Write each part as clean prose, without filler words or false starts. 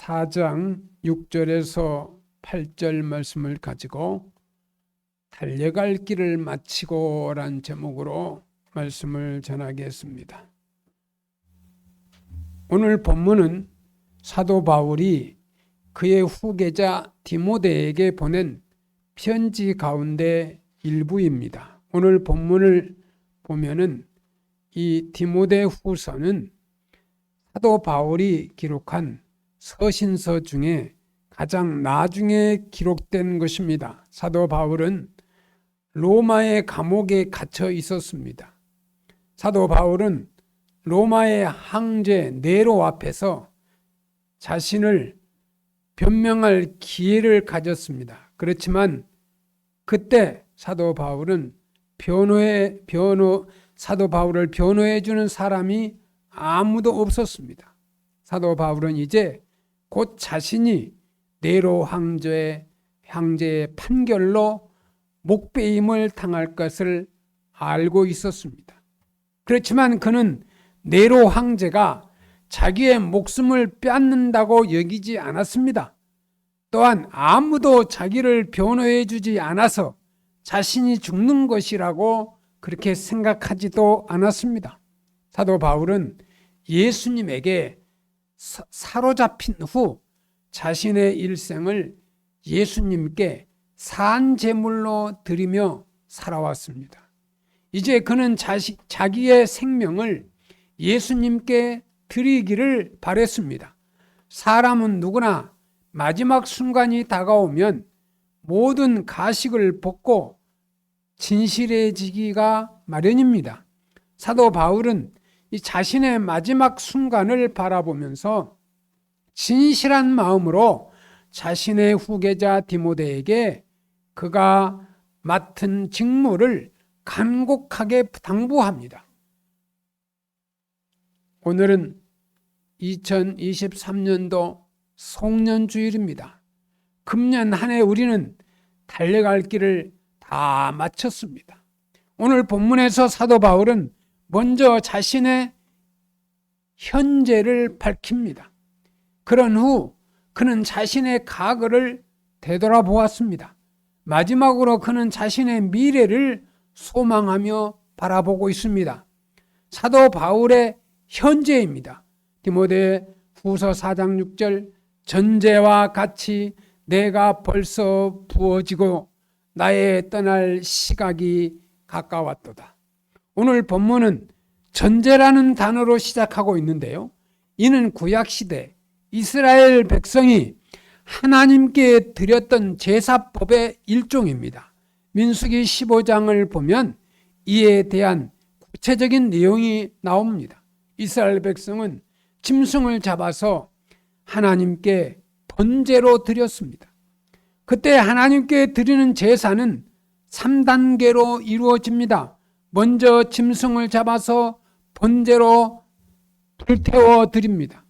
4장 6절에서 8절 말씀을 가지고 달려갈 길을 마치고 란 제목으로 말씀을 전하겠습니다. 오늘 본문은 사도 바울이 그의 후계자 디모데에게 보낸 편지 가운데 일부입니다. 오늘 본문을 보면은 이 디모데 후서는 사도 바울이 기록한 서신서 중에 가장 나중에 기록된 것입니다. 사도 바울은 로마의 감옥에 갇혀 있었습니다. 사도 바울은 로마의 황제 네로 앞에서 자신을 변명할 기회를 가졌습니다. 그렇지만 그때 사도 바울을 변호해 주는 사람이 아무도 없었습니다. 사도 바울은 이제 곧 자신이 네로 황제의 판결로 목배임을 당할 것을 알고 있었습니다. 그렇지만 그는 네로 황제가 자기의 목숨을 빼앗는다고 여기지 않았습니다. 또한 아무도 자기를 변호해 주지 않아서 자신이 죽는 것이라고 그렇게 생각하지도 않았습니다. 사도 바울은 예수님에게 사로잡힌 후 자신의 일생을 예수님께 산제물로 드리며 살아왔습니다. 이제 그는 자기의 생명을 예수님께 드리기를 바랬습니다. 사람은 누구나 마지막 순간이 다가오면 모든 가식을 벗고 진실해지기가 마련입니다. 사도 바울은 이 자신의 마지막 순간을 바라보면서 진실한 마음으로 자신의 후계자 디모데에게 그가 맡은 직무를 간곡하게 당부합니다. 오늘은 2023년도 송년주일입니다. 금년 한 해 우리는 달려갈 길을 다 마쳤습니다. 오늘 본문에서 사도 바울은 먼저 자신의 현재를 밝힙니다. 그런 후 그는 자신의 과거를 되돌아보았습니다. 마지막으로 그는 자신의 미래를 소망하며 바라보고 있습니다. 사도 바울의 현재입니다. 디모데 후서 4장 6절 전제와 같이 내가 벌써 부어지고 나의 떠날 시각이 가까웠도다. 오늘 본문은 전제라는 단어로 시작하고 있는데요. 이는 구약시대 이스라엘 백성이 하나님께 드렸던 제사법의 일종입니다. 민수기 15장을 보면 이에 대한 구체적인 내용이 나옵니다. 이스라엘 백성은 짐승을 잡아서 하나님께 번제로 드렸습니다. 그때 하나님께 드리는 제사는 3단계로 이루어집니다. 먼저 짐승을 잡아서 번제로 불태워 드립니다.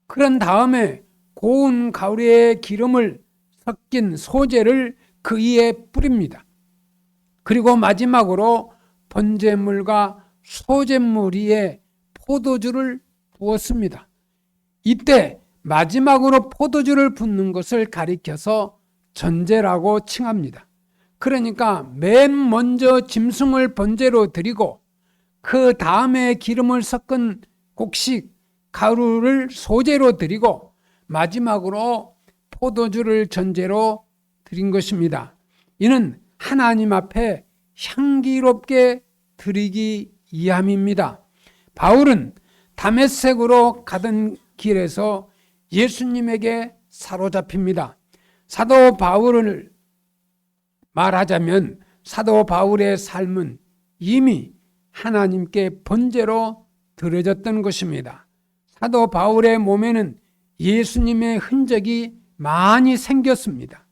그런 다음에 고운 가루에 기름을 섞인 소재를 그 위에 뿌립니다. 그리고 마지막으로 번제물과 소제물 위에 포도주를 부었습니다. 이때 마지막으로 포도주를 붓는 것을 가리켜서 전제라고 칭합니다. 그러니까 맨 먼저 짐승을 번제로 드리고 그 다음에 기름을 섞은 곡식 가루를 소제로 드리고 마지막으로 포도주를 전제로 드린 것입니다. 이는 하나님 앞에 향기롭게 드리기 위함입니다. 바울은 다메섹으로 가던 길에서 예수님에게 사로잡힙니다. 사도 바울을 말하자면 사도 바울의 삶은 이미 하나님께 번제로 드려졌던 것입니다. 사도 바울의 몸에는 예수님의 흔적이 많이 생겼습니다.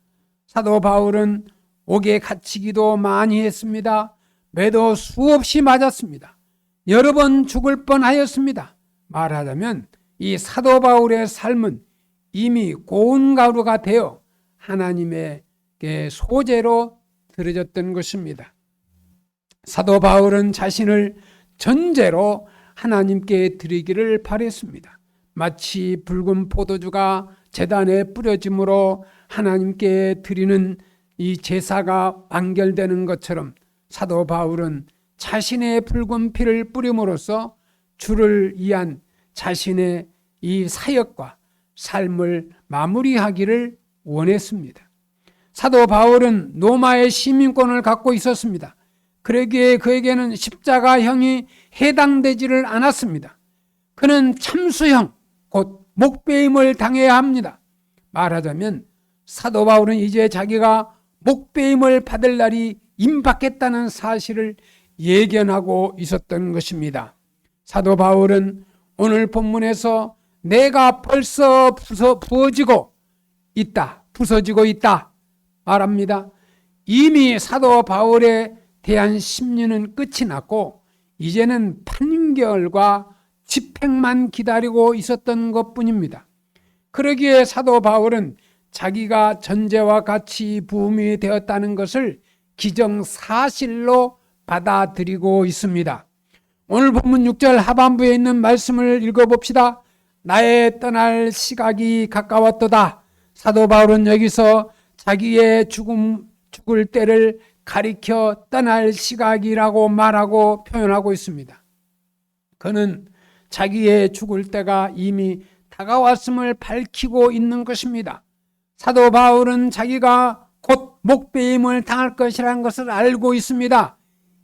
사도 바울은 옥에 갇히기도 많이 했습니다. 매도 수없이 맞았습니다. 여러 번 죽을 뻔하였습니다. 말하자면 이 사도 바울의 삶은 이미 고운 가루가 되어 하나님에게 소재로 드려졌던 것입니다. 사도 바울은 자신을 전제로 하나님께 드리기를 바랬습니다. 마치 붉은 포도주가 제단에 뿌려짐으로 하나님께 드리는 이 제사가 완결되는 것처럼 사도 바울은 자신의 붉은 피를 뿌림으로써 주를 위한 자신의 이 사역과 삶을 마무리하기를 원했습니다. 사도 바울은 로마의 시민권을 갖고 있었습니다. 그러기에 그에게는 십자가형이 해당되지를 않았습니다. 그는 참수형, 곧 목배임을 당해야 합니다. 말하자면 사도 바울은 이제 자기가 목배임을 받을 날이 임박했다는 사실을 예견하고 있었던 것입니다. 사도 바울은 오늘 본문에서 내가 벌써 부서지고 있다 말합니다. 이미 사도 바울에 대한 심리는 끝이 났고 이제는 판결과 집행만 기다리고 있었던 것뿐입니다. 그러기에 사도 바울은 자기가 전제와 같이 부음이 되었다는 것을 기정사실로 받아들이고 있습니다. 오늘 본문 6절 하반부에 있는 말씀을 읽어봅시다. 나의 떠날 시각이 가까웠도다. 사도 바울은 여기서 자기의 죽을 때를 가리켜 떠날 시각이라고 말하고 표현하고 있습니다. 그는 자기의 죽을 때가 이미 다가왔음을 밝히고 있는 것입니다. 사도 바울은 자기가 곧 목배임을 당할 것이라는 것을 알고 있습니다.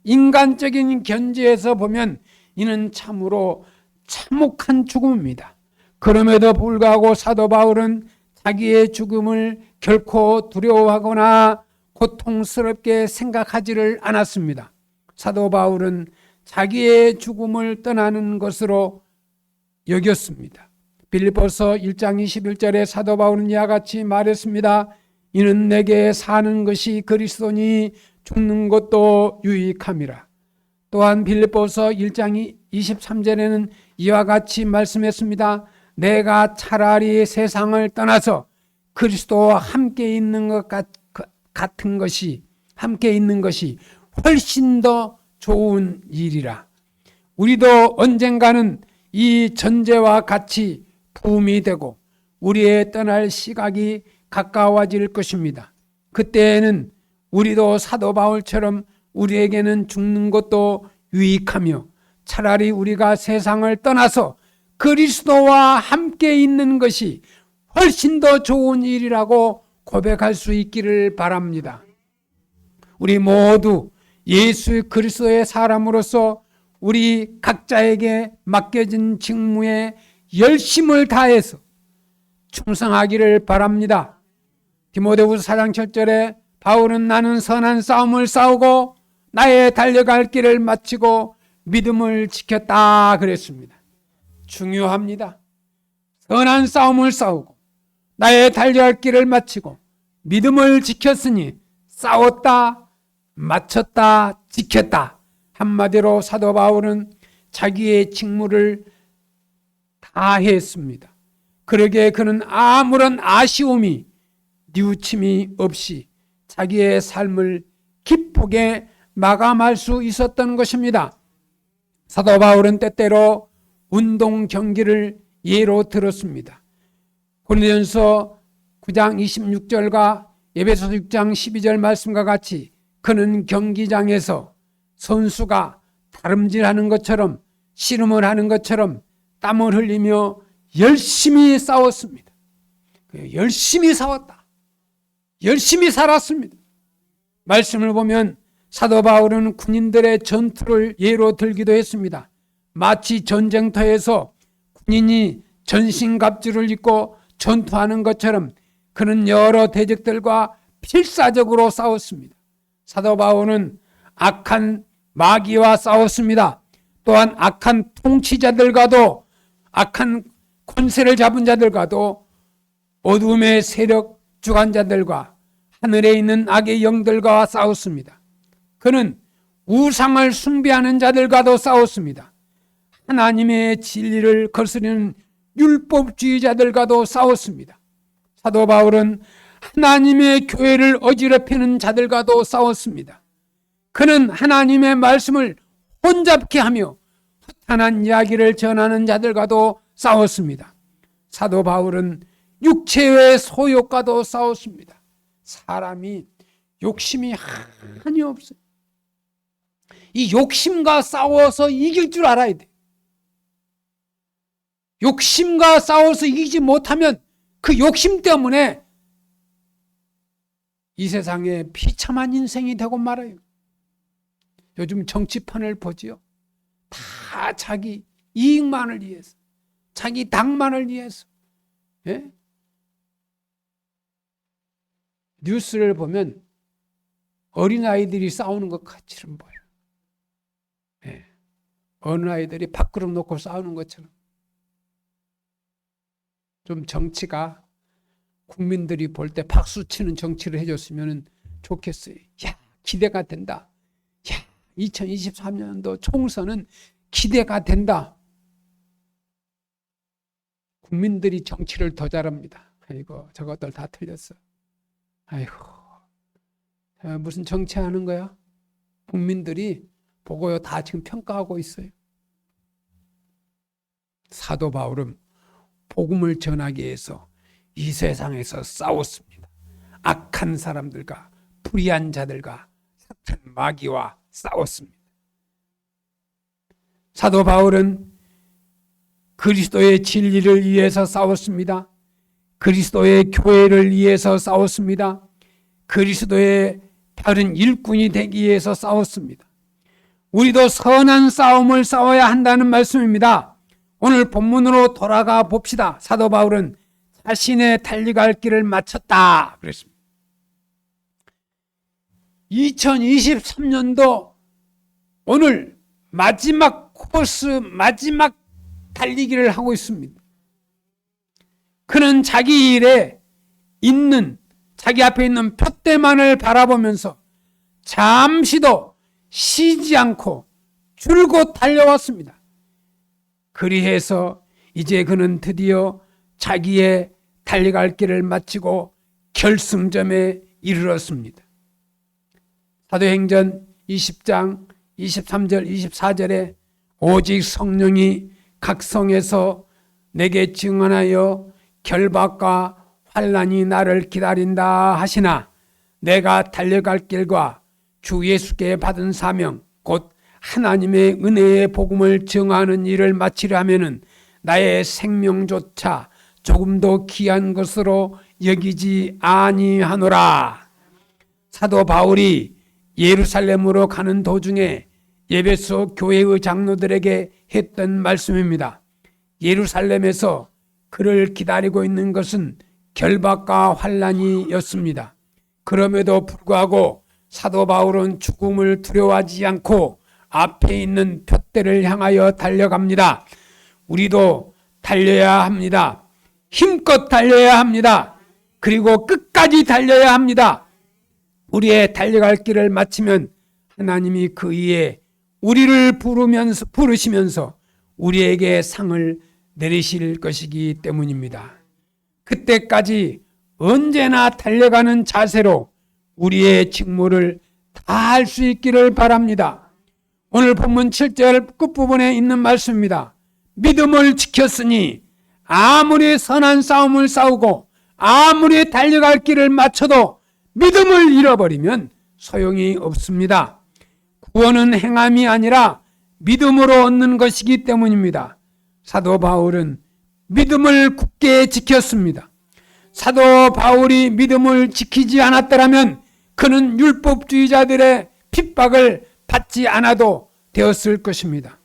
인간적인 견지에서 보면 이는 참으로 참혹한 죽음입니다. 그럼에도 불구하고 사도 바울은 자기의 죽음을 결코 두려워하거나 고통스럽게 생각하지를 않았습니다. 사도 바울은 자기의 죽음을 떠나는 것으로 여겼습니다. 빌립보서 1장 21절에 사도 바울은 이와 같이 말했습니다. 이는 내게 사는 것이 그리스도니 죽는 것도 유익함이라. 또한 빌립보서 1장 23절에는 이와 같이 말씀했습니다. 내가 차라리 세상을 떠나서 그리스도와 함께 있는 것 같은 것이 함께 있는 것이 훨씬 더 좋은 일이라. 우리도 언젠가는 이 전제와 같이 부음이 되고 우리의 떠날 시각이 가까워질 것입니다. 그때에는 우리도 사도 바울처럼 우리에게는 죽는 것도 유익하며 차라리 우리가 세상을 떠나서 그리스도와 함께 있는 것이 훨씬 더 좋은 일이라고 고백할 수 있기를 바랍니다. 우리 모두 예수 그리스도의 사람으로서 우리 각자에게 맡겨진 직무에 열심을 다해서 충성하기를 바랍니다. 디모데후서 4장 7절에 바울은 나는 선한 싸움을 싸우고 나의 달려갈 길을 마치고 믿음을 지켰다 그랬습니다. 중요합니다. 선한 싸움을 싸우고 나의 달려갈 길을 마치고 믿음을 지켰으니 싸웠다, 마쳤다, 지켰다. 한마디로 사도 바울은 자기의 직무를 다 했습니다. 그러기에 그는 아무런 아쉬움이 뉘우침이 없이 자기의 삶을 기쁘게 마감할 수 있었던 것입니다. 사도 바울은 때때로 운동 경기를 예로 들었습니다. 고린도전서 9장 26절과 에베소서 6장 12절 말씀과 같이 그는 경기장에서 선수가 다름질하는 것처럼 씨름을 하는 것처럼 땀을 흘리며 열심히 싸웠습니다. 열심히 싸웠다. 열심히 살았습니다. 말씀을 보면 사도 바울은 군인들의 전투를 예로 들기도 했습니다. 마치 전쟁터에서 군인이 전신갑주를 입고 전투하는 것처럼 그는 여러 대적들과 필사적으로 싸웠습니다. 사도 바울은 악한 마귀와 싸웠습니다. 또한 악한 통치자들과도 악한 권세를 잡은 자들과도 어둠의 세력 주관자들과 하늘에 있는 악의 영들과 싸웠습니다. 그는 우상을 숭배하는 자들과도 싸웠습니다. 하나님의 진리를 거스르는 율법주의자들과도 싸웠습니다. 사도 바울은 하나님의 교회를 어지럽히는 자들과도 싸웠습니다. 그는 하나님의 말씀을 혼잡케 하며 허탄한 이야기를 전하는 자들과도 싸웠습니다. 사도 바울은 육체의 소욕과도 싸웠습니다. 사람이 욕심이 한이 없어요. 이 욕심과 싸워서 이길 줄 알아야 돼. 욕심과 싸워서 이기지 못하면 그 욕심 때문에 이 세상에 비참한 인생이 되고 말아요. 요즘 정치판을 보지요. 다 자기 이익만을 위해서, 자기 당만을 위해서. 예? 뉴스를 보면 어린아이들이 싸우는 것 같이는 보여요. 예. 어느 아이들이 밥그릇 놓고 싸우는 것처럼. 좀 정치가 국민들이 볼 때 박수치는 정치를 해줬으면 좋겠어요. 야, 기대가 된다. 야, 2023년도 총선은 기대가 된다. 국민들이 정치를 더 잘합니다. 아이고, 저것들 다 틀렸어. 아이고, 무슨 정치하는 거야? 국민들이 보고요, 다 지금 평가하고 있어요. 사도 바울은 복음을 전하기 위해서 이 세상에서 싸웠습니다. 악한 사람들과 불의한 자들과 사탄 마귀와 싸웠습니다. 사도 바울은 그리스도의 진리를 위해서 싸웠습니다. 그리스도의 교회를 위해서 싸웠습니다. 그리스도의 바른 일꾼이 되기 위해서 싸웠습니다. 우리도 선한 싸움을 싸워야 한다는 말씀입니다. 오늘 본문으로 돌아가 봅시다. 사도 바울은 자신의 달려갈 길을 마쳤다 그랬습니다. 2023년도 오늘 마지막 코스, 마지막 달리기를 하고 있습니다. 그는 자기 일에 있는, 자기 앞에 있는 푯대만을 바라보면서 잠시도 쉬지 않고 줄곧 달려왔습니다. 그리해서 이제 그는 드디어 자기의 달려갈 길을 마치고 결승점에 이르렀습니다. 사도행전 20장 23절 24절에 오직 성령이 각 성에서 내게 증언하여 결박과 환난이 나를 기다린다 하시나 내가 달려갈 길과 주 예수께 받은 사명 곧 하나님의 은혜의 복음을 증언하는 일을 마치려 하면은 나의 생명조차 조금도 귀한 것으로 여기지 아니하노라. 사도 바울이 예루살렘으로 가는 도중에 에베소 교회의 장로들에게 했던 말씀입니다. 예루살렘에서 그를 기다리고 있는 것은 결박과 환난이었습니다. 그럼에도 불구하고 사도 바울은 죽음을 두려워하지 않고 앞에 있는 푯대를 향하여 달려갑니다. 우리도 달려야 합니다. 힘껏 달려야 합니다. 그리고 끝까지 달려야 합니다. 우리의 달려갈 길을 마치면 하나님이 그 위에 우리를 부르시면서 우리에게 상을 내리실 것이기 때문입니다. 그때까지 언제나 달려가는 자세로 우리의 직무를 다 할 수 있기를 바랍니다. 오늘 본문 7절 끝부분에 있는 말씀입니다. 믿음을 지켰으니 아무리 선한 싸움을 싸우고 아무리 달려갈 길을 마쳐도 믿음을 잃어버리면 소용이 없습니다. 구원은 행함이 아니라 믿음으로 얻는 것이기 때문입니다. 사도 바울은 믿음을 굳게 지켰습니다. 사도 바울이 믿음을 지키지 않았더라면 그는 율법주의자들의 핍박을 받지 않아도 되었을 것입니다.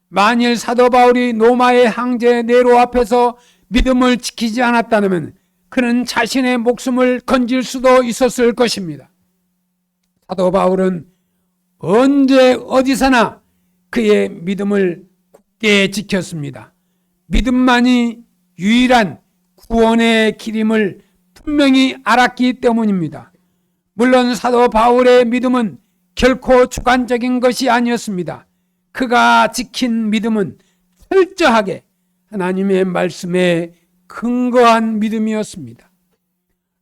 만일 사도 바울이 로마의 황제 네로 앞에서 믿음을 지키지 않았다면 그는 자신의 목숨을 건질 수도 있었을 것입니다. 사도 바울은 언제 어디서나 그의 믿음을 굳게 지켰습니다. 믿음만이 유일한 구원의 길임을 분명히 알았기 때문입니다. 물론 사도 바울의 믿음은 결코 주관적인 것이 아니었습니다. 그가 지킨 믿음은 철저하게 하나님의 말씀에 근거한 믿음이었습니다.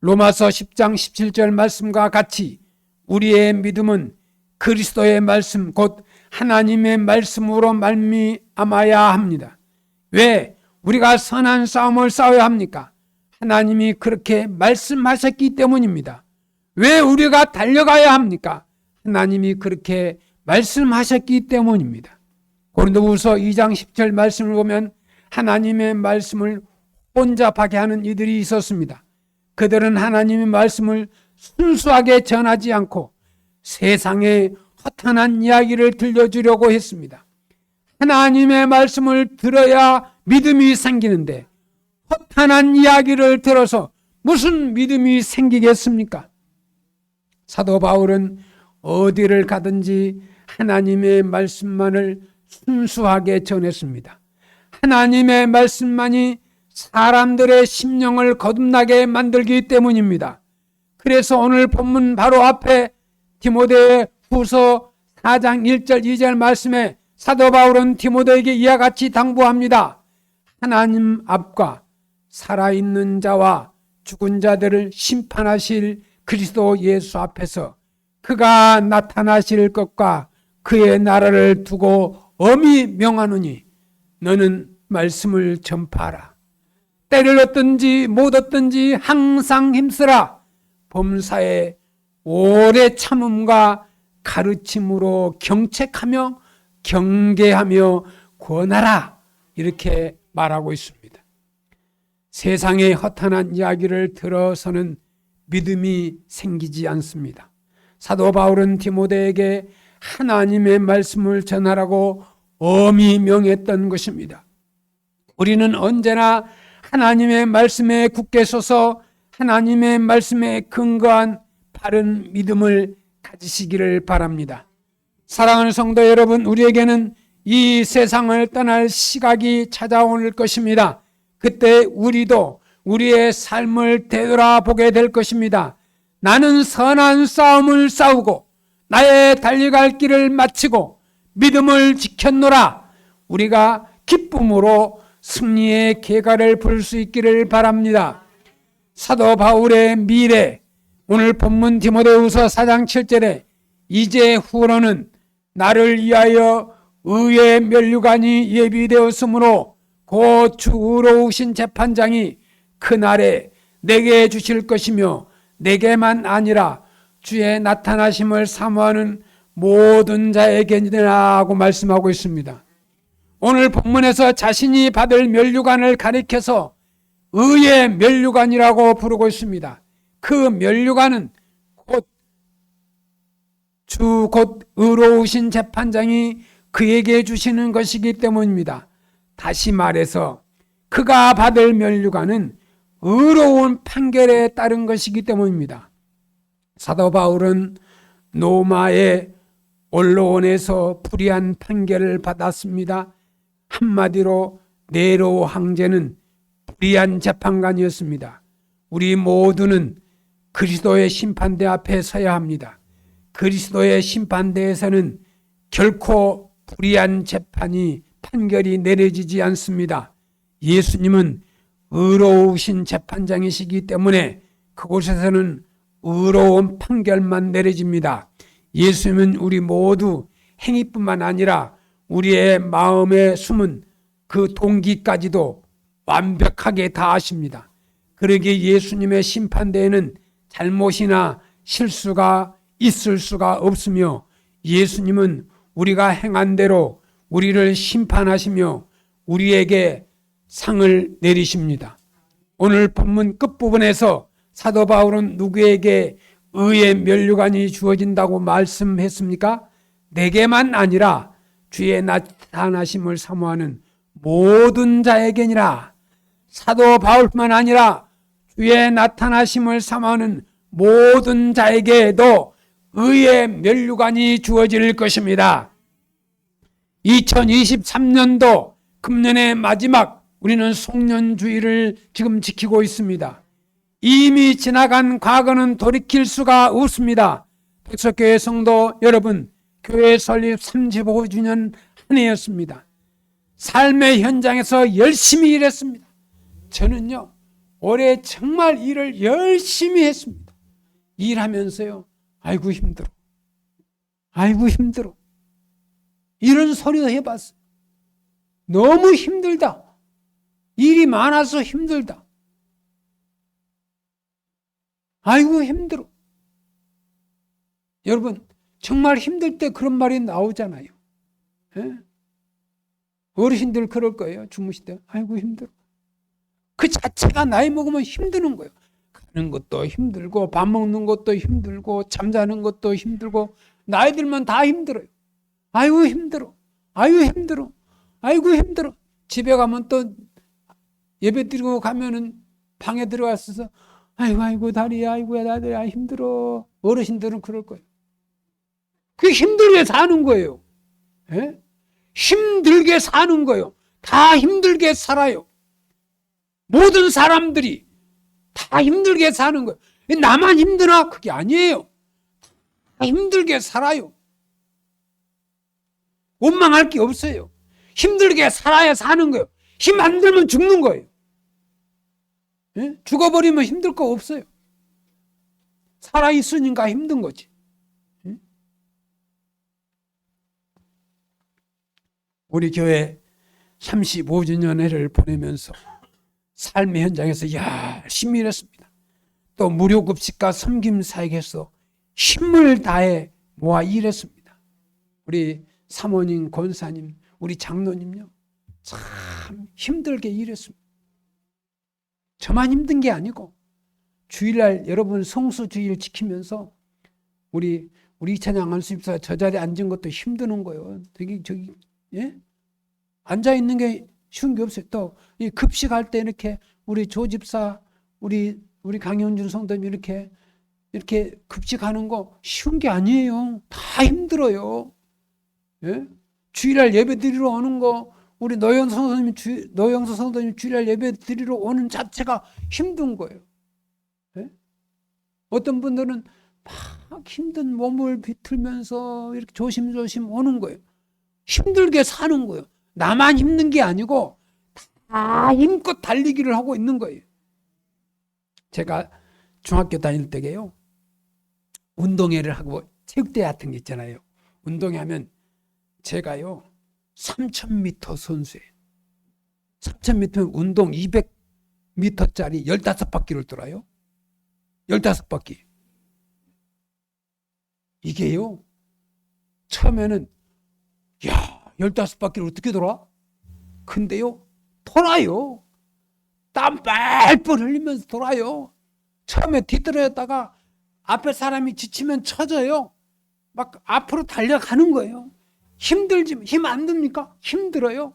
로마서 10장 17절 말씀과 같이 우리의 믿음은 그리스도의 말씀 곧 하나님의 말씀으로 말미암아야 합니다. 왜? 우리가 선한 싸움을 싸워야 합니까? 하나님이 그렇게 말씀하셨기 때문입니다. 왜 우리가 달려가야 합니까? 하나님이 그렇게 말씀하셨기 때문입니다. 고린도후서 2장 10절 말씀을 보면 하나님의 말씀을 혼잡하게 하는 이들이 있었습니다. 그들은 하나님의 말씀을 순수하게 전하지 않고 세상에 허탄한 이야기를 들려주려고 했습니다. 하나님의 말씀을 들어야 믿음이 생기는데 허탄한 이야기를 들어서 무슨 믿음이 생기겠습니까? 사도 바울은 어디를 가든지 하나님의 말씀만을 순수하게 전했습니다. 하나님의 말씀만이 사람들의 심령을 거듭나게 만들기 때문입니다. 그래서 오늘 본문 바로 앞에 디모데 후서 4장 1절 2절 말씀에 사도 바울은 디모데에게 이와 같이 당부합니다. 하나님 앞과 살아있는 자와 죽은 자들을 심판하실 그리스도 예수 앞에서 그가 나타나실 것과 그의 나라를 두고 엄히 명하노니 너는 말씀을 전파하라. 때를 얻든지 못 얻든지 항상 힘쓰라. 범사에 오래 참음과 가르침으로 경책하며 경계하며 권하라. 이렇게 말하고 있습니다. 세상의 허탄한 이야기를 들어서는 믿음이 생기지 않습니다. 사도 바울은 디모데에게 하나님의 말씀을 전하라고 엄히 명했던 것입니다. 우리는 언제나 하나님의 말씀에 굳게 서서 하나님의 말씀에 근거한 바른 믿음을 가지시기를 바랍니다. 사랑하는 성도 여러분, 우리에게는 이 세상을 떠날 시각이 찾아올 것입니다. 그때 우리도 우리의 삶을 되돌아보게 될 것입니다. 나는 선한 싸움을 싸우고 나의 달려갈 길을 마치고 믿음을 지켰노라. 우리가 기쁨으로 승리의 계가를 부를 수 있기를 바랍니다. 사도 바울의 미래, 오늘 본문 디모데후서 4장 7절에 이제 후로는 나를 위하여 의의 면류관이 예비되었으므로 곧 주 의로우신 재판장이 그날에 내게 주실 것이며 내게만 아니라 주의 나타나심을 사모하는 모든 자에게니라고 말씀하고 있습니다. 오늘 본문에서 자신이 받을 면류관을 가리켜서 의의 면류관이라고 부르고 있습니다. 그 면류관은 곧 의로우신 재판장이 그에게 주시는 것이기 때문입니다. 다시 말해서 그가 받을 면류관은 의로운 판결에 따른 것이기 때문입니다. 사도 바울은 로마의 언론에서 불의한 판결을 받았습니다. 한마디로 네로 황제는 불의한 재판관이었습니다. 우리 모두는 그리스도의 심판대 앞에 서야 합니다. 그리스도의 심판대에서는 결코 불의한 판결이 내려지지 않습니다. 예수님은 의로우신 재판장이시기 때문에 그곳에서는 의로운 판결만 내려집니다. 예수님은 우리 모두 행위뿐만 아니라 우리의 마음에 숨은 그 동기까지도 완벽하게 다 아십니다. 그러기에 예수님의 심판대에는 잘못이나 실수가 있을 수가 없으며 예수님은 우리가 행한 대로 우리를 심판하시며 우리에게 상을 내리십니다. 오늘 본문 끝부분에서 사도 바울은 누구에게 의의 면류관이 주어진다고 말씀했습니까? 내게만 아니라 주의 나타나심을 사모하는 모든 자에게니라. 사도 바울뿐만 아니라 주의 나타나심을 사모하는 모든 자에게도 의의 면류관이 주어질 것입니다. 2023년도 금년의 마지막 우리는 송년주의를 지금 지키고 있습니다. 이미 지나간 과거는 돌이킬 수가 없습니다. 백석교회 성도 여러분, 교회 설립 35주년 한 해였습니다. 삶의 현장에서 열심히 일했습니다. 저는요, 올해 정말 일을 열심히 했습니다. 일하면서요, 아이고 힘들어. 아이고 힘들어. 이런 소리도 해봤어요. 너무 힘들다. 일이 많아서 힘들다. 아이고 힘들어. 여러분 정말 힘들 때 그런 말이 나오잖아요. 예? 어르신들 그럴 거예요. 주무실 때 아이고 힘들어. 그 자체가 나이 먹으면 힘드는 거예요. 가는 것도 힘들고 밥 먹는 것도 힘들고 잠자는 것도 힘들고 나이 들면 다 힘들어요. 아이고 힘들어. 아이고 힘들어. 아이고 힘들어. 집에 가면 또 예배 드리고 가면은 방에 들어갔어서 아이고 다리야 아이고야 다리야 힘들어. 어르신들은 그럴 거예요. 그 힘들게 사는 거예요. 예? 힘들게 사는 거예요. 다 힘들게 살아요. 모든 사람들이 다 힘들게 사는 거예요. 나만 힘드나? 그게 아니에요. 다 힘들게 살아요. 원망할 게 없어요. 힘들게 살아야 사는 거예요. 힘 안 들면 죽는 거예요. 예? 죽어버리면 힘들 거 없어요. 살아있으니까 힘든 거지. 예? 우리 교회 35주년회를 보내면서 삶의 현장에서 열심히 일했습니다. 또 무료급식과 섬김사역에서 힘을 다해 모아 일했습니다. 우리 사모님, 권사님, 우리 장로님요. 참 힘들게 일했습니다. 저만 힘든 게 아니고 주일날 여러분 성수주일 지키면서 우리 이찬양 안수집사 저 자리에 앉은 것도 힘드는 거예요. 저기 예? 앉아 있는 게 쉬운 게 없어요. 또 이 급식할 때 이렇게 우리 조집사 우리 강현준 성도님 이렇게 급식하는 거 쉬운 게 아니에요. 다 힘들어요. 예? 주일날 예배 드리러 오는 거 우리 노영수 성도님 주일날 예배 드리러 오는 자체가 힘든 거예요. 예? 어떤 분들은 막 힘든 몸을 비틀면서 이렇게 조심조심 오는 거예요. 힘들게 사는 거예요. 나만 힘든 게 아니고 다 힘껏 달리기를 하고 있는 거예요. 제가 중학교 다닐 때게요. 운동회를 하고 체육대회 같은 게 있잖아요. 운동회 하면 제가요 3000m 선수예요. 3000m면 운동 200m짜리 15바퀴를 돌아요. 15바퀴. 이게요 처음에는 15바퀴를 어떻게 돌아? 근데요 돌아요. 땀 뻘뻘 흘리면서 돌아요. 처음에 뒤떨어졌다가 앞에 사람이 지치면 쳐져요. 막 앞으로 달려가는 거예요. 힘들지만 힘 안 듭니까? 힘들어요.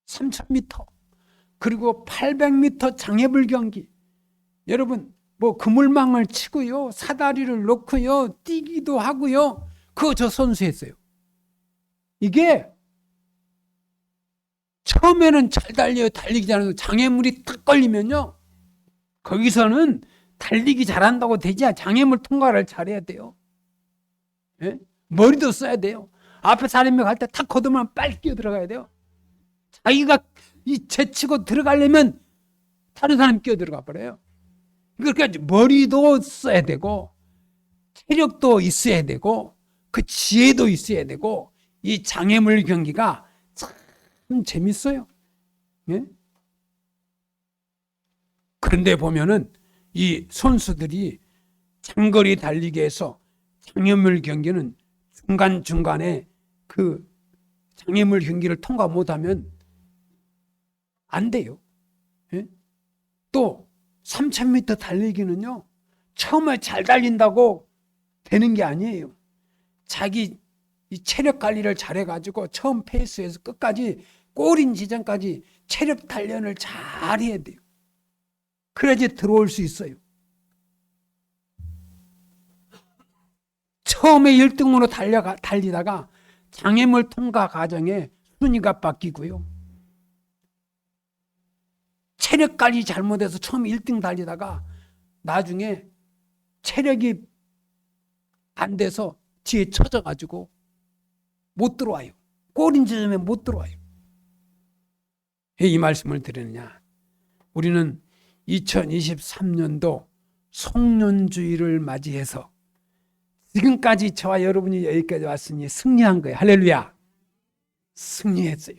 3000m 그리고 800m 장애물 경기. 여러분 뭐 그물망을 치고요. 사다리를 놓고요. 뛰기도 하고요. 그거 저 선수했어요. 이게 처음에는 잘 달려요. 달리기 잘하는 장애물이 딱 걸리면요. 거기서는 달리기 잘한다고 되지 장애물 통과를 잘해야 돼요. 예? 머리도 써야 돼요. 앞에 사람이 갈 때 탁 걷으면 빨리 뛰어 들어가야 돼요. 자기가 제치고 들어가려면 다른 사람이 끼어 들어가 버려요. 그러니까 머리도 써야 되고 체력도 있어야 되고 그 지혜도 있어야 되고 이 장애물 경기가 참 재밌어요. 예? 그런데 보면은 이 선수들이 장거리 달리기에서 장애물 경기는 중간중간에 그 장애물 경기를 통과 못하면 안 돼요. 예? 또 3000m 달리기는요 처음에 잘 달린다고 되는 게 아니에요. 자기 이 체력 관리를 잘해가지고 처음 페이스에서 끝까지 골인 지점까지 체력 단련을 잘 해야 돼요. 그래야지 들어올 수 있어요. 처음에 1등으로 달리다가 장애물 통과 과정에 순위가 바뀌고요. 체력 관리 잘못해서 처음 1등 달리다가 나중에 체력이 안 돼서 뒤에 쳐져가지고 못 들어와요. 골인 지점에 못 들어와요. 왜 이 말씀을 드리느냐? 우리는 2023년도 송년주의를 맞이해서 지금까지 저와 여러분이 여기까지 왔으니 승리한 거예요. 할렐루야. 승리했어요.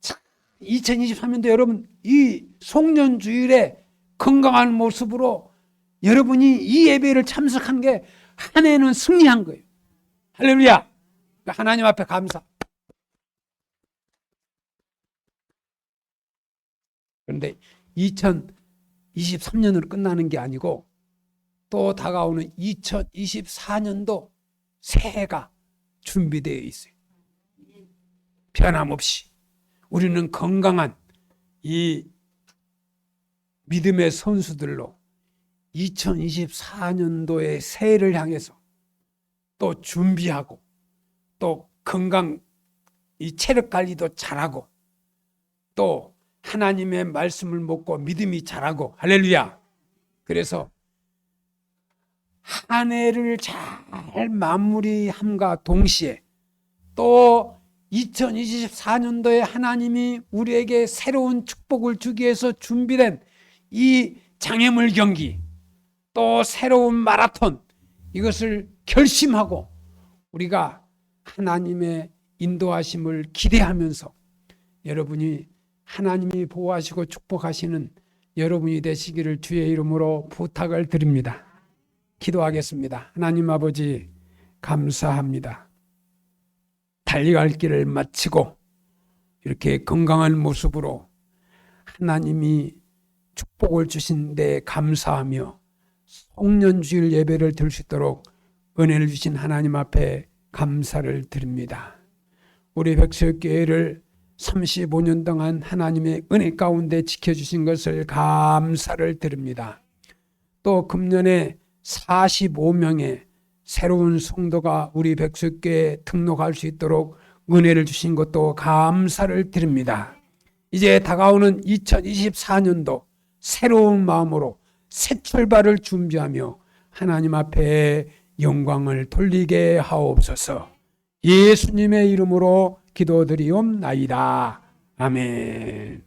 참 2023년도 여러분 이 송년주일에 건강한 모습으로 여러분이 이 예배를 참석한 게 한 해는 승리한 거예요. 할렐루야. 하나님 앞에 감사. 그런데 2023년으로 끝나는 게 아니고 또 다가오는 2024년도 새해가 준비되어 있어요. 변함없이 우리는 건강한 이 믿음의 선수들로 2024년도의 새해를 향해서 또 준비하고 또 건강 이 체력 관리도 잘하고 또 하나님의 말씀을 먹고 믿음이 자라고 할렐루야. 그래서 한 해를 잘 마무리함과 동시에 또 2024년도에 하나님이 우리에게 새로운 축복을 주기 위해서 준비된 이 장애물 경기 또 새로운 마라톤 이것을 결심하고 우리가 하나님의 인도하심을 기대하면서 여러분이 하나님이 보호하시고 축복하시는 여러분이 되시기를 주의 이름으로 부탁을 드립니다. 기도하겠습니다. 하나님 아버지 감사합니다. 달려갈 길을 마치고 이렇게 건강한 모습으로 하나님이 축복을 주신 데 감사하며 송년주일 예배를 드릴 수 있도록 은혜를 주신 하나님 앞에 감사를 드립니다. 우리 백설교회를 35년 동안 하나님의 은혜 가운데 지켜주신 것을 감사를 드립니다. 또 금년에 45명의 새로운 성도가 우리 백설교회에 등록할 수 있도록 은혜를 주신 것도 감사를 드립니다. 이제 다가오는 2024년도 새로운 마음으로 새 출발을 준비하며 하나님 앞에 영광을 돌리게 하옵소서. 예수님의 이름으로 기도드리옵나이다. 아멘.